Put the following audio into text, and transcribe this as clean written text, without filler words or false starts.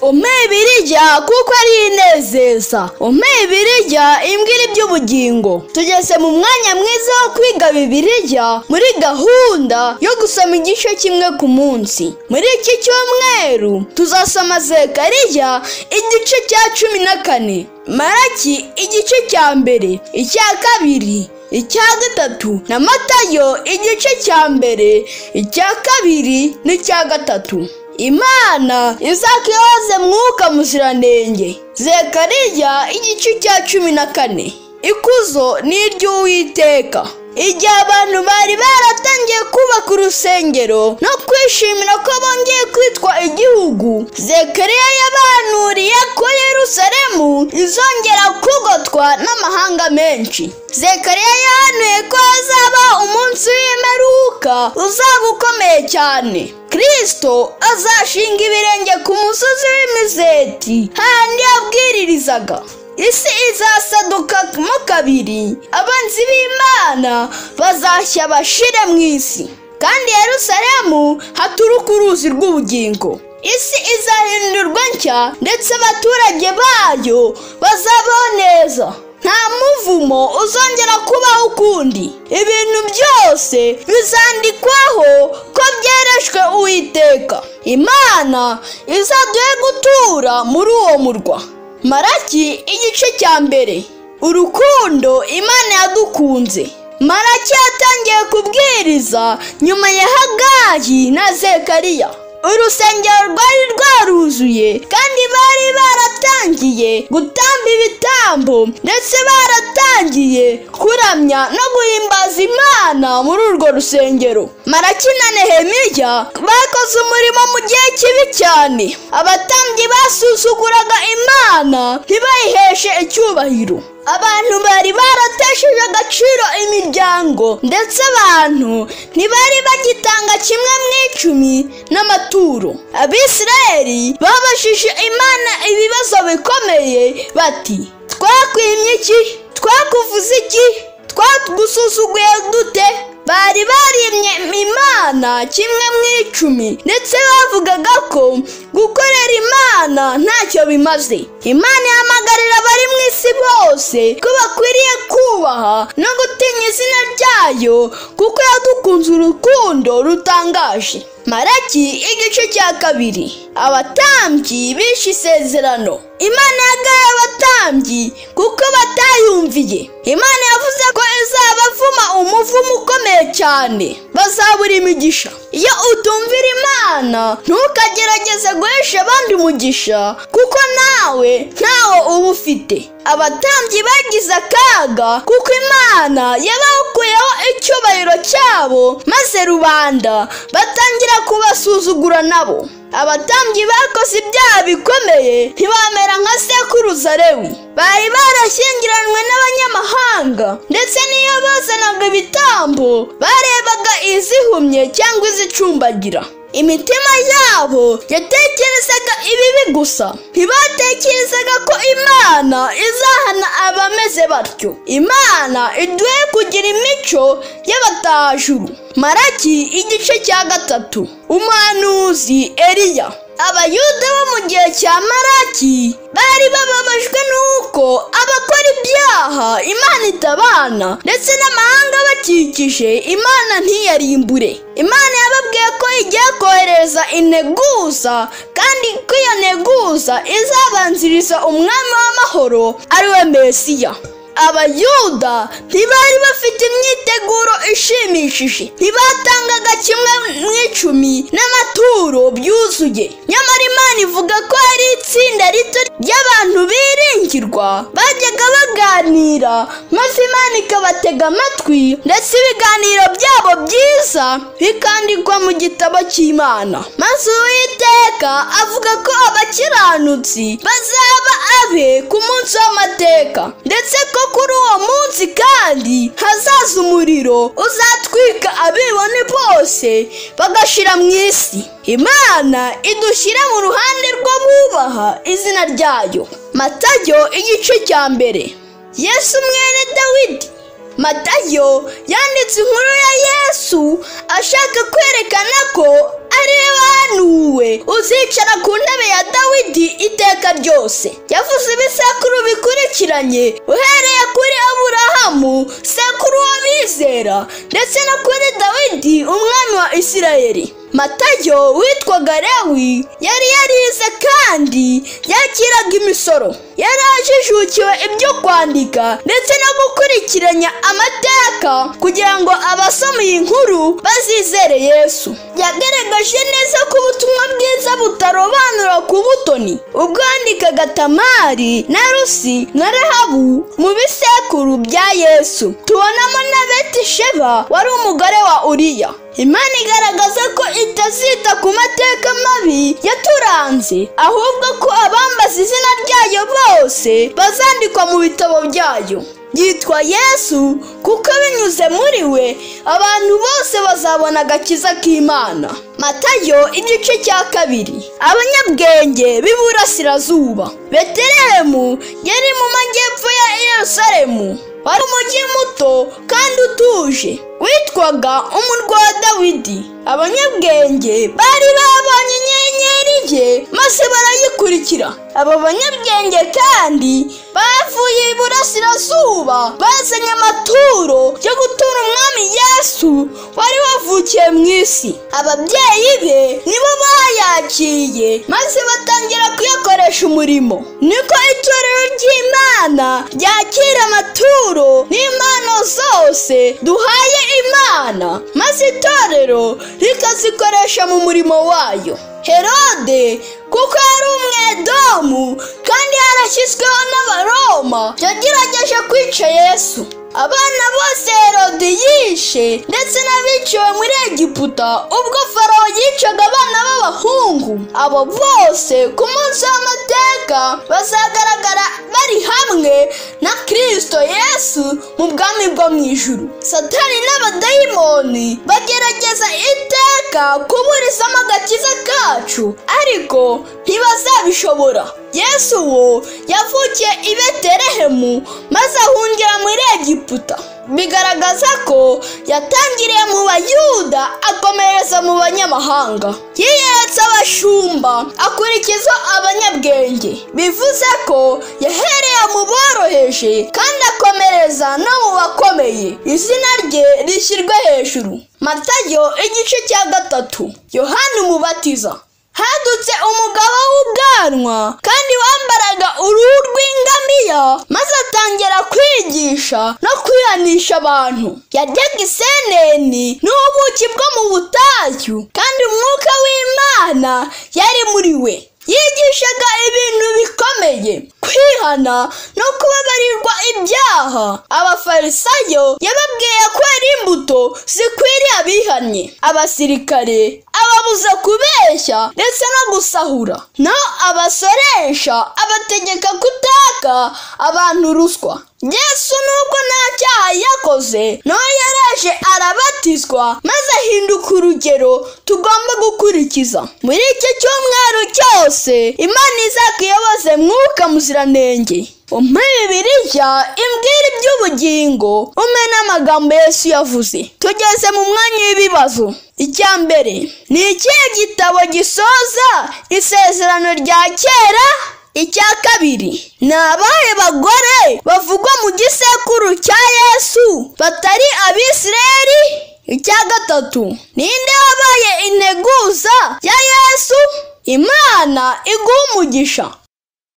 umpe Bibiliya kuko ari inezeza, umpe Bibiliya imbwira iby'ubugingo. Tugeze mu mwanya mwiza wo kwiga Bibiliya muri gahunda yo gusoma igice kimwe ku munsi. Muri iki cyumweru tuzasoma Zekariya igice cya 14, Malaki igice cya mbere, icya kabiri, icya gatatu, na Matayo igice cya mbere, icya kabiri n'icya gatatu. Imana izakiyoze Mwuka Muziranenge. Zekariya igice cya 14. Ikuzo ni iry'Uwiteka. Igihe abantu bari baratangiye kubaka urusengero no kwishimira ko bongeye kwitwa igihugu, Zekariya yabanuriye ko Yerusalemu izongera kugotwa n'amahanga menshi. Zekariya yahanuye ko hazaba umunsi w'imperuka uzaba ukomeye cyane. Kristo azashinga ibirenge ku musozi w'Imizeti handi yabwiririzaga. Isi izasadukamo kabiri, abanzi b'Imana bazashya bashire mu isi, kandi Yerusalemu haturuka uruzi rw'ubugingo. Isi izahindurwa nshya ndetse abaturage bayo bazabaho neza, nta muvumo uzongera kubaho ukundi. Ibintu byose bizandikwaho ko byereshwe Uwiteka. Imana izaduhe gutura muri uwo murwa. Malaki igice cya mbere. Urukundo Imana yadukunze. Malaki yatangiye kubwiriza nyuma ya Hagayi na Zekariya. Urusengero rwari rwaruzuye kandi bari baratangiye gutamba ibitambo ndetse baratangiye kuramya no guhimbaza Imana muri urwo rusengero. Malaki na Nehemiya bakoze umurimo mu gihe kibi cyane. Abatambyi basuzuguraga Imana ntibayiheshe icyubahiro. Abantu bari baratesheje agaciro imiryango ndetse abantu ntibari bagitanga 1/10 n'amaturo. Abisirayeli babajije Imana ibibazo bikomeye bati, twakwimye iki? Twakuvuze iki? Twagusuzuguye dute? Bari barimye Imana 1/10 ndetse bavugaga ko gukorera Imana ntacyo bimaze. Imana ihamagarira abari mu isi bose ko bakwiriye kubaha no gutinya izina ryayo kuko yadukunze urukundo rutangaje. Malaki igice cya kabiri. Abatambyi bishe isezerano. Imana yagaye abatambyi kuko batayumviye. Imana yavuze ko izabavuma umuvumo ukomeye cyane, bazabura imigisha. Iyo utumvira Imana ntukagerageze guhesha abandi umugisha kuko nawe ntawo uba ufite. Abatambyi bagize akaga kuko Imana yabakuyeho icyubahiro cyabo, maze rubanda batangira kubasuzugura nabo. Abatambyi bakoze ibyaha bikomeye ntibamera nka sekuruza Lewi. Bari barashyingiranywe n'abanyamahanga ndetse n'iyo bazanaga ibitambo barebaga izihumye cyangwa izicumbagira. Imitima yabo yatekerezaga ibibi gusa, ntibatekerezaga ko Imana izahana abameze batyo. Imana iduhe kugira imico y'abatajuru. Malaki igice cya gatatu. Umuhanuzi Eliya. Abayuda bo mu gihe cya Malaki bari bababajwe nuko abakora ibyaha Imana itabana ndetse n'amahanga bakikije Imana ntiyarimbure. Imana yababwiye ko igiye kohereza integuza kandi ko iyo nteguza izabanziriza umwami w'amahoro ari we Mesiya. Abayuda ntibari bafite imyiteguro ishimishije, ntibatangaga 1/10 n'amaturo byuzuye. Nyamara Imana ivuga ko hari itsinda rito ry'abantu biringirwa bajyaga baganira, maze Imana ikabatega amatwi ndetse ibiganiro byabo byiza bikandikwa mu gitabo cy'Imana. Maze Uwiteka avuga ko abakiranutsi bazaba abe ku munsi w'amateka, ndetse ko kuri uwo munsi kandi hazaza umuriro uzatwika abibone bose bagashira mu isi. Imana idushyira mu ruhande rw'abubaha izina ryayo. Matayo igice cya mbere. Yesu mwene Dawidi. Matayo yanditse inkuru ya Yesu ashaka kwerekana ko ari we wahanuwe uzicara ku ntebe ya Dawidi ryose. Yavuze ibisekuru bikurikiranye uhereye kuri Aburahamu sekuru w'abizera ndetse no kuri Dawidi umwami wa Isirayeli. Matayo witwaga Lewi yari yarize kandi yakiraga imisoro. Yari ajijukiwe ibyo kwandika ndetse no gukurikiranya amateka kugira ngo abasoma iyi nkuru bazizere Yesu. Yagaragaje neza ko ubutumwa bwiza butarobanura ku butoni. Ubwo yandikaga Tamari na Rusi na Rehabu mu bisekuru bya Yesu, tubonamo na Betisheba wari umugore wa Uriya. Imana igaragaza ko itazita ku mateka mabi yaturanze, ahubwo ko abambaza izina ryayo bose bazandikwa mu bitabo byayo. Yitwa Yesu kuko binyuze muri we abantu bose bazabona agakiza k'Imana. Matayo igice cya 2. Abanyabwenge b'iburasirazuba. Betelehemu yari mu majyepfo ya Yerusalemu. Wari umujyi muto kandi utuje witwaga umurwa wa Dawidi. Abanyabwenge bari babonye inyenyeri ye maze barayikurikira. Aba banyabwenge kandi bavuye iburasirazuba bazanye amaturo yo gutura umwami Yesu wari wavukiye mu isi. Ababyeyi be nibo bayakiye maze batangira kuyakoresha umurimo. Niko itorero ry'Imana ryakira amaturo n'impano zose duhaye Imana, maze itorero rikazikoresha mu murimo wayo. Herode kuko yari Umwedomu kandi yarashyizweho n'Abaroma, yagerageje kwica Yesu. Abana bose Herode yishe ndetse n'abiciwe muri Egiputa ubwo Farawo yicaga abana b'abahungu. Abo bose ku munsi w'amateka bazagaragara bari hamwe na Kristo Yesu mu bwami bwo mu ijuru. Satani n'abadayimoni bagerageza iteka kuburizamo agakiza kacu, ariko ntibazabishobora. Yesu wo yavukiye i Betelehemu maze ahungira muri Egiputa. Bigaragaza ko yatangiriye mu Bayuda akomereza mu banyamahanga. Yiyeretse abashumba akurikiza abanyabwenge. Bivuze ko yahereye mu boroheje kandi akomereza no mu bakomeye. Izina rye rishyirwe hejuru. Matayo igice cya 3. Yohana Umubatiza. Hadutse umugabo w'ubwanwa kandi wambaraga uruhu rw'ingamiya maze atangira kwigisha no kwihanisha abantu. Yaryaga iseneni n'ubuki bwo mu butayu kandi umwuka w'Imana yari muri we. Yigishaga ibintu bikomeye, kwihana no kubabarirwa ibyaha. Abafarisayo yababwiye ko ari imbuto zikwiriye abihannye. Abasirikare ababuza kubeshya ndetse no gusahura. No abasoresha abategeka kutaka abantu ruswa. Yesu nubwo nta cyaha yakoze, no yaraje arabatizwa maze ahinduka urugero tugomba gukurikiza. Muri iki cyumweru cyose Imana izakuyoboze Mwuka Muziranenge. Umpe Bibiliya imbwira iby'ubugingo, umpe n'amagambo Yesu yavuze. Tugeze mu mwanya w'ibibazo. Icya mbere, ni ikihe gitabo gisoza isezerano rya kera? Icya kabiri, ni abahe bagore bavugwa mu gisekuru cya Yesu batari Abisirayeli? Icya gatatu, ninde wabaye integuza ya Yesu? Imana iguha umugisha.